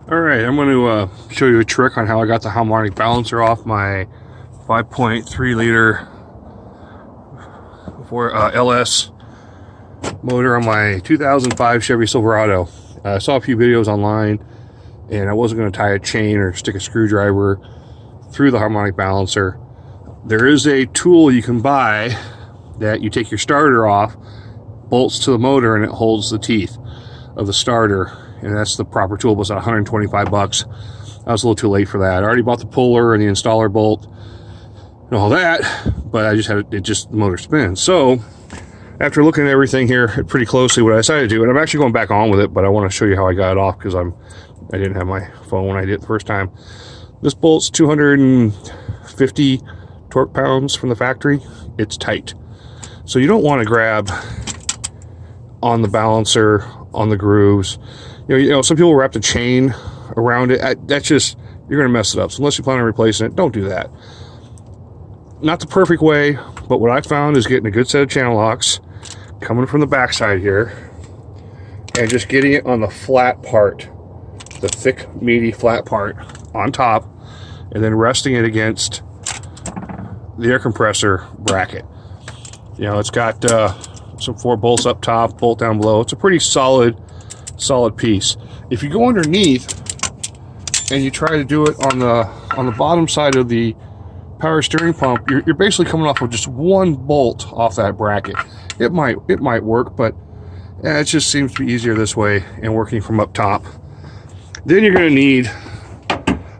All right, I'm going to show you a trick on how I got the harmonic balancer off my 5.3 liter LS motor on my 2005 Chevy Silverado. I saw a few videos online, and I wasn't going to tie a chain or stick a screwdriver through the harmonic balancer. There is a tool you can buy that you take your starter off, bolts to the motor, and it holds the teeth of the starter. And that's the proper tool. It was $125. I was a little too late for that. I already bought the puller and the installer bolt and all that, but I just had the motor spins. So after looking at everything here pretty closely, what I decided to do, and I'm actually going back on with it, but I want to show you how I got it off because I didn't have my phone when I did it the first time. This bolt's 250 torque pounds from the factory. It's tight. So you don't want to grab on the balancer, on the grooves. You know, some people wrap the chain around it. That's just, you're going to mess it up. So unless you plan on replacing it, don't do that. Not the perfect way, but what I found is getting a good set of channel locks coming from the backside here and just getting it on the flat part, the thick, meaty, flat part on top, and then resting it against the air compressor bracket. You know, it's got some 4 bolts up top, bolt down below. It's a pretty solid piece. If you go underneath and you try to do it on the bottom side of the power steering pump, you're basically coming off with just one bolt off that bracket. It might work, but it just seems to be easier this way and working from up top. Then you're going to need,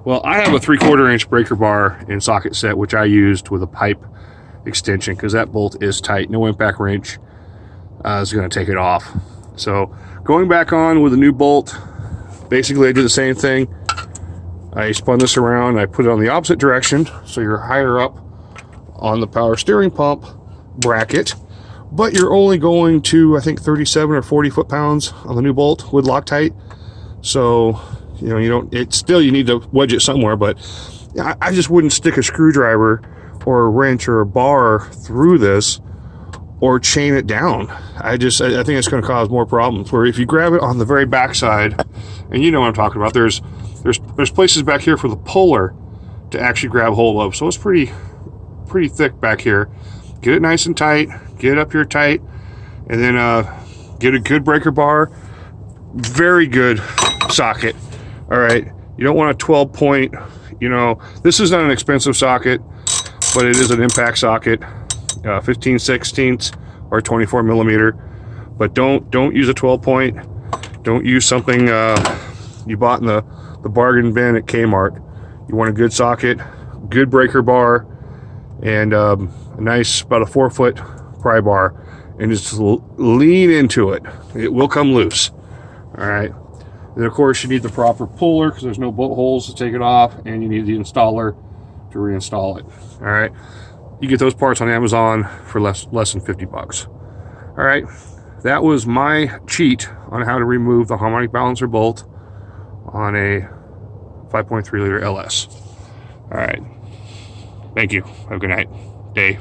well, I have a 3/4 inch breaker bar in socket set, which I used with a pipe extension because that bolt is tight. No impact wrench is going to take it off. So going back on with a new bolt, basically I did the same thing. I spun this around, I put it on the opposite direction, so you're higher up on the power steering pump bracket, but you're only going to, I think, 37 or 40 foot-pounds on the new bolt with Loctite. So, you know, you need to wedge it somewhere, but I just wouldn't stick a screwdriver or a wrench or a bar through this or chain it down. I think it's going to cause more problems. Where if you grab it on the very back side, and you know what I'm talking about, there's places back here for the puller to actually grab hold of. So it's pretty thick back here. Get it nice and tight, get it up here tight, and then get a good breaker bar, very good socket. All right, you don't want a 12 point, you know, this is not an expensive socket, but it is an impact socket. 15/16 or 24 millimeter, but don't use a 12 point. Don't use something you bought in the bargain bin at Kmart. You want a good socket, good breaker bar, and a nice, about a 4-foot pry bar, and just lean into it. It will come loose. All right. Then of course you need the proper puller because there's no bolt holes to take it off, and you need the installer to reinstall it. All right. You get those parts on Amazon for less than $50. All right, that was my cheat on how to remove the harmonic balancer bolt on a 5.3 liter LS. All right, thank you. Have a good night, day.